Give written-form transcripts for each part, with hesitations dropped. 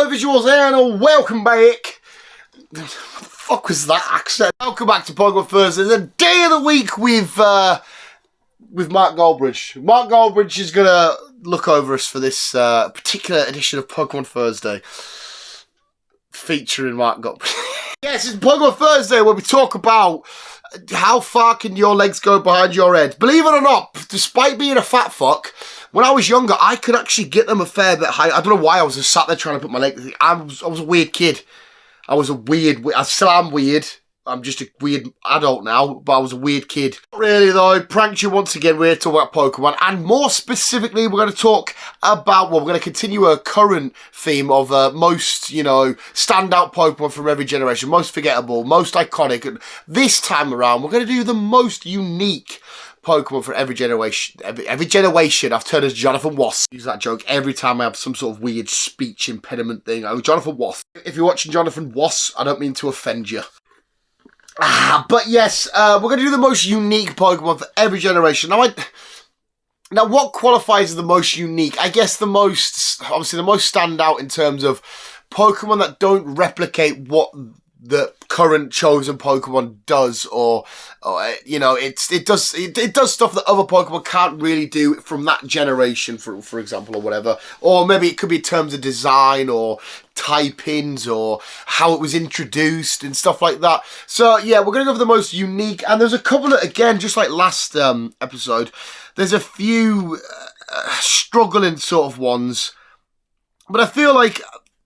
Hello visuals and welcome back. What the fuck was that accent? Welcome back to Pokemon Thursday, the day of the week with Mark Goldbridge. Mark Goldbridge is gonna look over us for this particular edition of Pokemon Thursday, featuring Mark Goldbridge. Yes, it's Pokemon Thursday where we talk about how far can your legs go behind your head. Believe it or not, despite being a fat fuck, when I was younger, I could actually get them a fair bit high. I don't know why I was just sat there trying to put my leg. I was a weird kid. I still am weird. I'm just a weird adult now, but I was a weird kid. Not really though, pranked you once again. We're here to talk about Pokemon, and more specifically, we're going to talk about, well, we're going to continue a current theme of most, standout Pokemon from every generation, most forgettable, most iconic. And this time around, we're going to do the most unique Pokemon for every generation. Every generation. I've turned as Jonathan Wass. I use that joke every time I have some sort of weird speech impediment thing. I'm Jonathan Wass. If you're watching Jonathan Wass, I don't mean to offend you. But yes, we're going to do the most unique Pokemon for every generation. Now, what qualifies as the most unique? I guess obviously the most standout in terms of Pokemon that don't replicate what the current chosen Pokemon does, or it does stuff that other Pokemon can't really do from that generation, for example, or whatever. Or maybe it could be in terms of design or typings or how it was introduced and stuff like that. So yeah, we're gonna go for the most unique, and there's a couple of, again, just like last episode, there's a few struggling sort of ones, but I feel like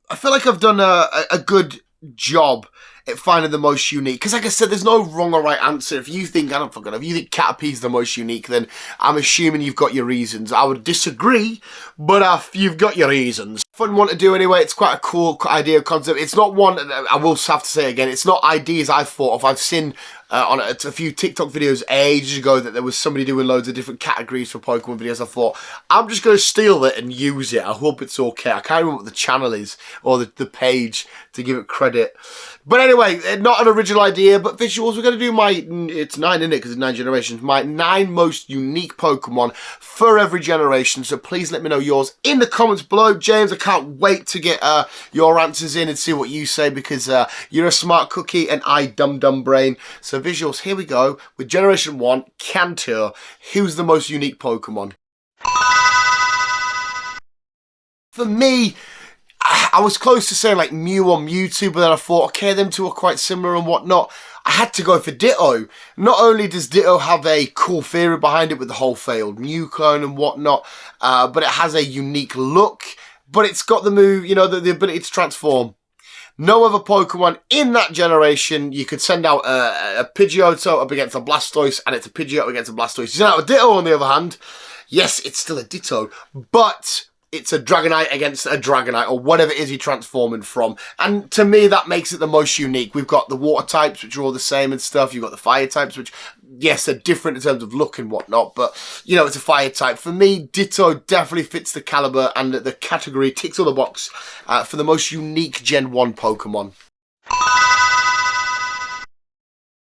I've done a good job at finding the most unique. Because like I said, there's no wrong or right answer. If you think, if you think Caterpie's the most unique, then I'm assuming you've got your reasons. I would disagree, but you've got your reasons. Fun one to do anyway. It's quite a cool idea, concept. It's not one, I will have to say again, it's not ideas I've thought of. I've seen on a few TikTok videos ages ago that there was somebody doing loads of different categories for Pokemon videos. I thought, I'm just going to steal it and use it. I hope it's okay. I can't remember what the channel is, or the page, to give it credit. But anyway, not an original idea, but visuals. We're going to do it's 9, isn't it? Because it's 9 generations. My 9 most unique Pokemon for every generation. So please let me know yours in the comments below. James, I can't wait to get your answers in and see what you say, because you're a smart cookie and I dumb brain. So visuals, here we go with Generation 1, Cantor. Who's the most unique Pokemon? For me, I was close to saying like Mew or Mewtwo, but then I thought, okay, them two are quite similar and whatnot. I had to go for Ditto. Not only does Ditto have a cool theory behind it with the whole failed Mew clone and whatnot, but it has a unique look, but it's got the move, the ability to transform. No other Pokemon in that generation. You could send out a Pidgeotto up against a Blastoise, and it's a Pidgeotto against a Blastoise. You send out a Ditto, on the other hand. Yes, it's still a Ditto, but it's a Dragonite against a Dragonite, or whatever it is you're transforming from. And to me, that makes it the most unique. We've got the water types, which are all the same and stuff. You've got the fire types, which, yes, they're different in terms of look and whatnot, but, it's a fire type. For me, Ditto definitely fits the caliber and the category, ticks all the box for the most unique Gen 1 Pokemon.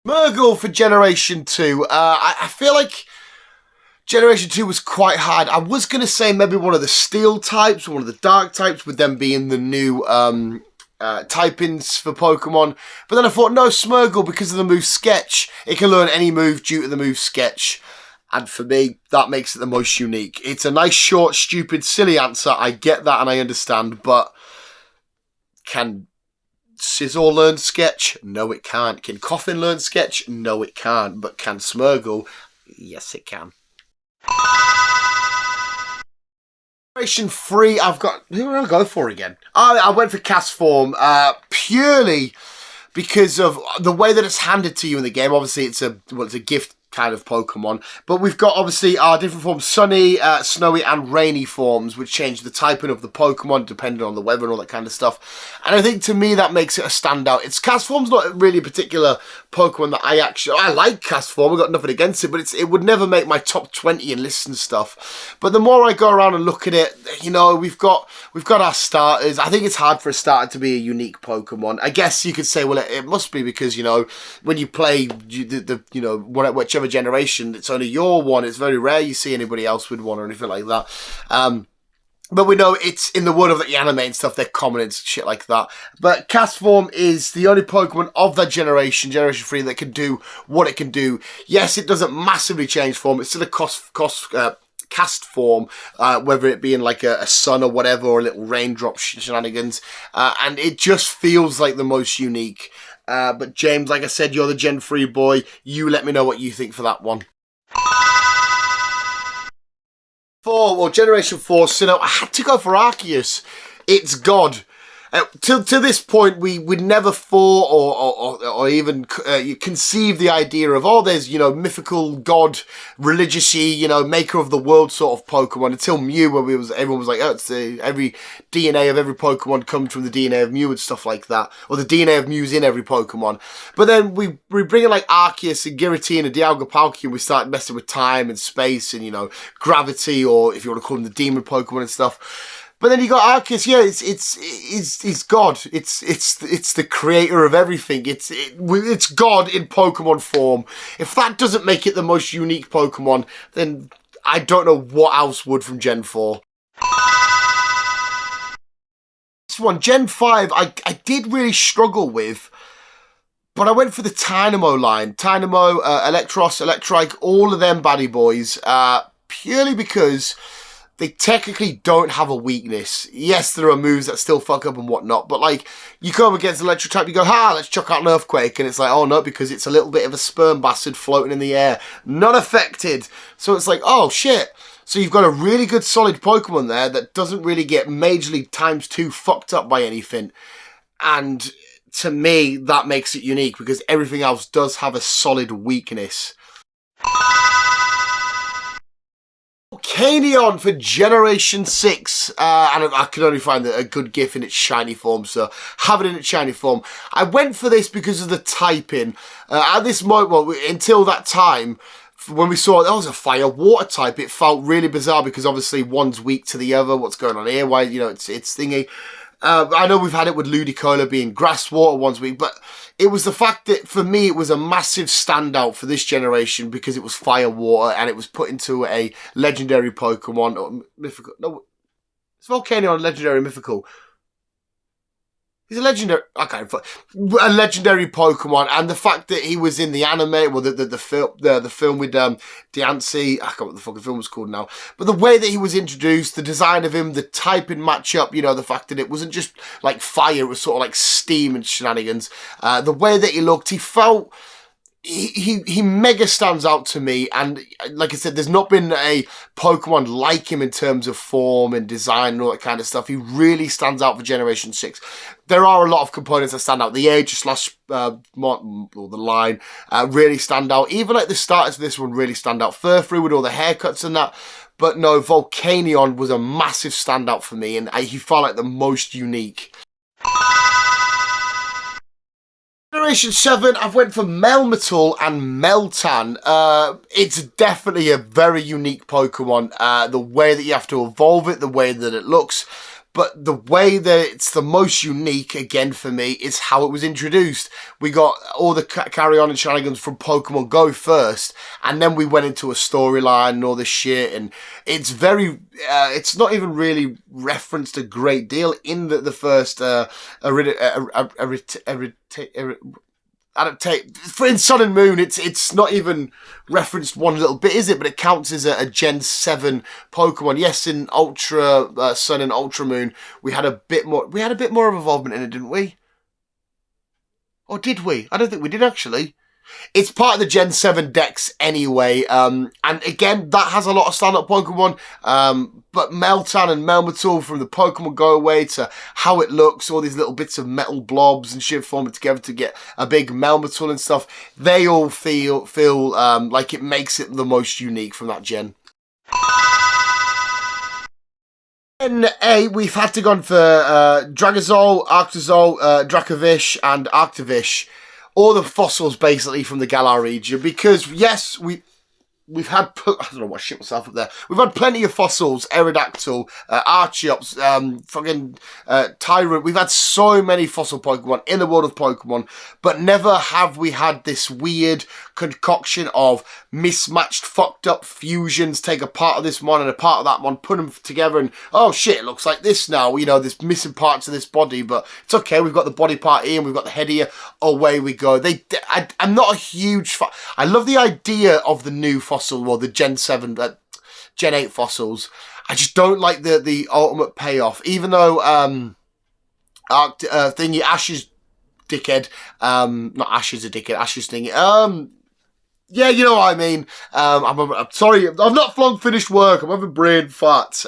Murgle for Generation 2. I feel like Generation 2 was quite hard. I was going to say maybe one of the steel types, one of the dark types, with them being the new typings for Pokemon. But then I thought, no, Smurgle, because of the move Sketch, it can learn any move due to the move Sketch. And for me, that makes it the most unique. It's a nice, short, stupid, silly answer. I get that and I understand, but can Scizor learn Sketch? No, it can't. Can Coffin learn Sketch? No, it can't. But can Smurgle? Yes, it can. Generation 3, I've got, who did I go for again? I went for Cast Form, purely because of the way that it's handed to you in the game. Obviously, it's a gift kind of Pokemon, but we've got obviously our different forms, sunny, snowy and rainy forms, which change the typing of the Pokemon depending on the weather and all that kind of stuff. And I think to me that makes it a standout. It's Cast Form's not really a particular Pokemon that I like Cast Form, I've got nothing against it, but it would never make my top 20 in lists and stuff. But the more I go around and look at it, we've got our starters. I think it's hard for a starter to be a unique Pokemon. I guess you could say, well, it must be because, when you play whichever generation, it's only your one. It's very rare you see anybody else with one or anything like that. But we know it's in the world of the anime and stuff, they're common and shit like that. But cast form is the only Pokemon of that generation, Generation 3, that can do what it can do. Yes, it doesn't massively change form. It's still a cast form, whether it be in like a sun or whatever, or a little raindrop shenanigans. And it just feels like the most unique. But James, like I said, you're the Gen 3 boy. You let me know what you think for that one. Generation 4, Sinnoh, I had to go for Arceus. It's God. To this point, we never thought or even conceive the idea of, oh, there's, mythical god, religious-y, maker of the world sort of Pokemon, until Mew, where everyone was like, oh, it's every DNA of every Pokemon comes from the DNA of Mew and stuff like that, or the DNA of Mew's in every Pokemon. But then we bring in like Arceus and Giratina and Dialga Palkia, and we start messing with time and space and, gravity, or if you want to call them the demon Pokemon and stuff. But then you got Arceus, yeah, it's God. It's the creator of everything. It's God in Pokemon form. If that doesn't make it the most unique Pokemon, then I don't know what else would from Gen 4. This one, Gen 5, I did really struggle with, but I went for the Tynamo line. Tynamo, Electros, Electrike, all of them baddie boys, purely because they technically don't have a weakness. Yes, there are moves that still fuck up and whatnot, but like, you come against Electric type, you go, let's chuck out an Earthquake, and it's like, oh no, because it's a little bit of a sperm bastard floating in the air. Not affected. So it's like, oh shit. So you've got a really good solid Pokemon there that doesn't really get majorly ×2 fucked up by anything. And to me, that makes it unique, because everything else does have a solid weakness. Volcanion for Generation 6, and I could only find a good GIF in its shiny form, so have it in its shiny form. I went for this because of the typing. At this moment, until that time, when we saw that was a fire-water type, it felt really bizarre, because obviously one's weak to the other. What's going on here? Why, it's thingy. I know we've had it with Ludicolo being grass water one's week, but it was the fact that, for me, it was a massive standout for this generation because it was fire water and it was put into a legendary Pokemon, or mythical. No, it's Volcanion legendary mythical. He's a legendary, okay, a legendary Pokemon, and the fact that he was in the anime, well, the film with Diancie, I can't remember what the fucking film was called now, but the way that he was introduced, the design of him, the typing matchup, the fact that it wasn't just like fire, it was sort of like steam and shenanigans, the way that he looked, he felt. He mega stands out to me, and like I said, there's not been a Pokemon like him in terms of form and design and all that kind of stuff. He really stands out for Generation 6. There are a lot of components that stand out. The age slash the line really stand out. Even like the starters of this one really stand out. Furfrou with all the haircuts and that. But no, Volcanion was a massive standout for me, and he felt like the most unique. Generation 7, I've went for Melmetal and Meltan. It's definitely a very unique Pokemon. The way that you have to evolve it, the way that it looks, but the way that it's the most unique, again for me, is how it was introduced. We got all the carry-on and shenanigans from Pokemon Go first, and then we went into a storyline and all this shit, and it's very, it's not even really referenced a great deal in the first in Sun and Moon. It's not even referenced one little bit, is it? But it counts as a Gen 7 Pokemon. Yes, in Ultra Sun and Ultra Moon, we had a bit more of involvement in it, didn't we? Or did we? I don't think we did, actually. It's part of the Gen 7 decks anyway, and again, that has a lot of stand-up Pokemon, but Meltan and Melmetal, from the Pokemon Go away to how it looks, all these little bits of metal blobs and shit forming together to get a big Melmetal and stuff, they all feel like it makes it the most unique from that gen. Gen 8, we've had to go for Dragazole, Arctozole, Dracovish, and Arctovish. All the fossils basically from the Galar region, because yes, we we've had, I don't know what, shit myself up there. We've had plenty of fossils, Aerodactyl, Archeops, Tyrant. We've had so many fossil Pokemon in the world of Pokemon, but never have we had this weird concoction of mismatched, fucked up fusions. Take a part of this one and a part of that one, put them together, and oh shit, it looks like this now. You know, there's missing parts of this body, but it's okay. We've got the body part here and we've got the head here. Away we go. I'm not a huge fan. I love the idea of the new fossil, or the Gen 7, Gen 8 fossils. I just don't like the ultimate payoff. Even though Ash's dickhead, not Ash's a dickhead, Ash's thingy, yeah, you know what I mean. I'm sorry, I've not long finished work. I'm having brain farts.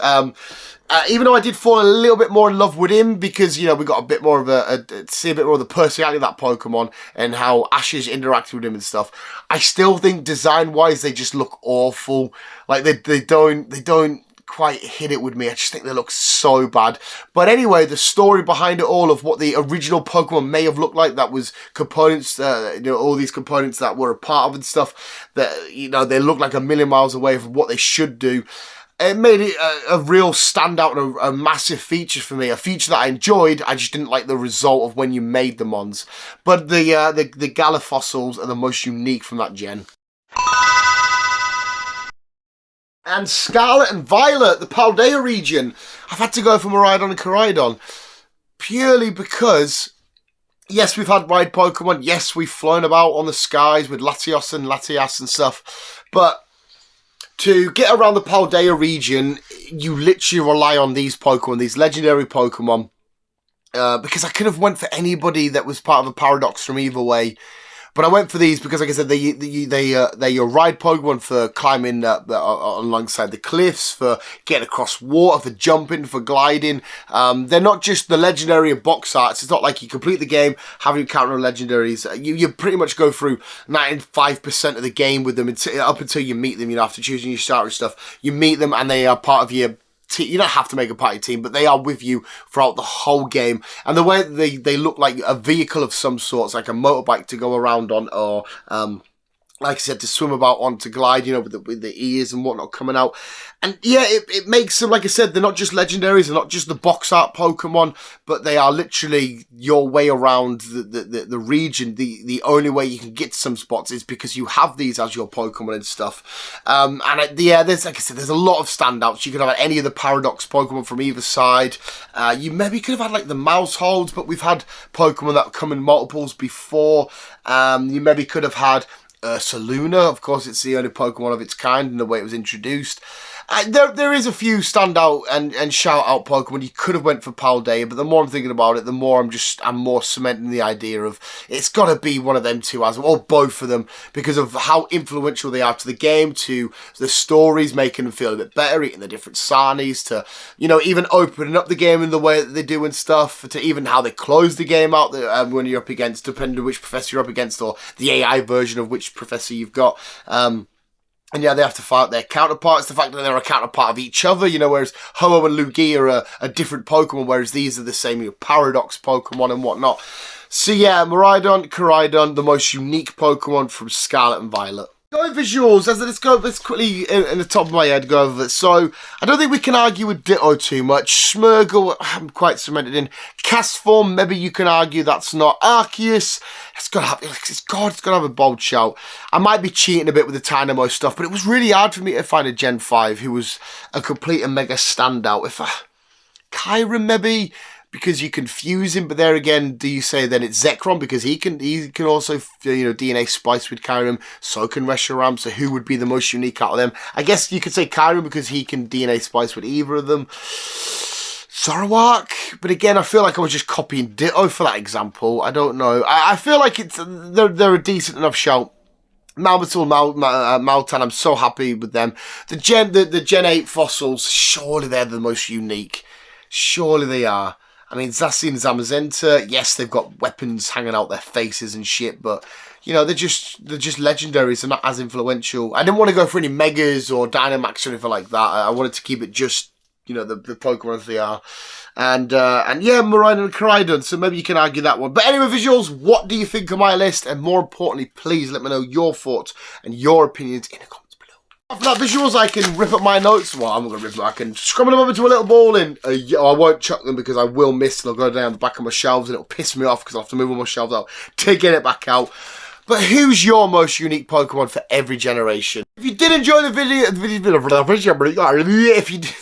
Even though I did fall a little bit more in love with him because, you know, we got a bit more of see a bit more of the personality of that Pokemon and how Ashes interacted with him and stuff. I still think design-wise they just look awful. Like they don't quite hit it with me. I just think they look so bad. But anyway, the story behind it all of what the original Pokemon may have looked like, that was components, you know, all these components that were a part of and stuff, that, you know, they look like a million miles away from what they should do. It made it a real standout and a massive feature for me. A feature that I enjoyed, I just didn't like the result of when you made the mons. But the Galafossils are the most unique from that gen. And Scarlet and Violet, the Paldea region. I've had to go for Miraidon and Koraidon. Purely because, yes, we've had ride Pokemon. Yes, we've flown about on the skies with Latios and Latias and stuff. But to get around the Paldea region, you literally rely on these Pokemon, these legendary Pokemon. Because I could have went for anybody that was part of a Paradox from either way. But I went for these because, like I said, they're your ride Pokemon for climbing alongside the cliffs, for getting across water, for jumping, for gliding. They're not just the legendary and box arts. It's not like you complete the game, have you encounter legendaries. You pretty much go through 95% of the game with them up until you meet them. You know, after choosing your starter and stuff, you meet them and they are part of your. You don't have to make a party team, but they are with you throughout the whole game. And the way that they look like a vehicle of some sort, like a motorbike to go around on, or like I said, to swim about on, to glide, you know, with the ears and whatnot coming out. And yeah, it makes them, like I said, they're not just legendaries, they're not just the box art Pokemon, but they are literally your way around the region. The only way you can get to some spots is because you have these as your Pokemon and stuff. There's, like I said, there's a lot of standouts. You could have had any of the Paradox Pokemon from either side. You maybe could have had like the mouse holds, but we've had Pokemon that come in multiples before. You maybe could have had Saluna. Of course, it's the only Pokemon of its kind in the way it was introduced. There is a few standout and shout out Pokemon. You could have went for Paldea, but the more I'm thinking about it, the more I'm more cementing the idea of it's got to be one of them two as well, or both of them, because of how influential they are to the game, to the stories, making them feel a bit better, eating the different Sarnies, to, you know, even opening up the game in the way that they do and stuff, to even how they close the game out when you're up against, depending on which professor you're up against, or the AI version of which professor you've got. And yeah, they have to fight their counterparts. The fact that they're a counterpart of each other, you know, whereas Ho-Oh and Lugia are a different Pokemon, whereas these are the same, you know, Paradox Pokemon and whatnot. So yeah, Miraidon, Koraidon, the most unique Pokemon from Scarlet and Violet. Going visuals, let's quickly, in the top of my head, go over it. So, I don't think we can argue with Ditto too much. Smeargle, I'm quite cemented in. Castform, maybe you can argue that's not. Arceus, it's got to have a bold shout. I might be cheating a bit with the Dynamo stuff, but it was really hard for me to find a Gen 5 who was a complete and mega standout. Kyurem, maybe, because you confuse him, but there again, do you say then it's Zekrom because he can also, you know, DNA splice with Kyurem, so can Reshiram, so who would be the most unique out of them? I guess you could say Kyurem because he can DNA splice with either of them. Zoroark, but again, I feel like I was just copying Ditto for that example. I don't know. I feel like they're a decent enough shout. Malmetal, Maltan, I'm so happy with them. The Gen 8 fossils, surely they're the most unique. Surely they are. I mean, Zacian and Zamazenta, yes, they've got weapons hanging out their faces and shit, but, you know, they're just legendaries. They're not as influential. I didn't want to go for any Megas or Dynamax or anything like that. I wanted to keep it just, you know, the Pokemon as they are. And yeah, Miraidon and Koraidon, so maybe you can argue that one. But anyway, visuals, what do you think of my list? And more importantly, please let me know your thoughts and your opinions in the comments. For that visuals, I can rip up my notes. Well, I'm not going to rip them. I can scrabble them up into a little ball in. I won't chuck them because I will miss and they'll go down the back of my shelves and it'll piss me off because I'll have to move all my shelves out to get it back out. But who's your most unique Pokemon for every generation? If you did enjoy the video, if you did,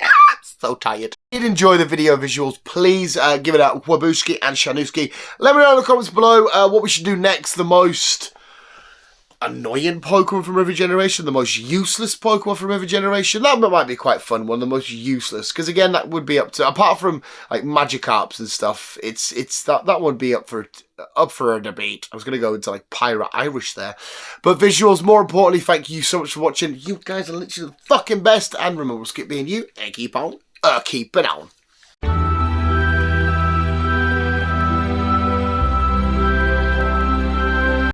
I'm so tired. If you did enjoy the video visuals, please give it a Wabuski and Shanuski. Let me know in the comments below what we should do next. The most annoying Pokemon from every generation, the most useless Pokemon from every generation. That might be quite a fun one, the most useless, because again, that would be up to, apart from like Magikarps and stuff, it's that would be up for a debate. I was gonna go into like Pirate Irish there, but visuals, more importantly, thank you so much for watching. You guys are literally the fucking best, and remember, keep being you and keep on keeping on.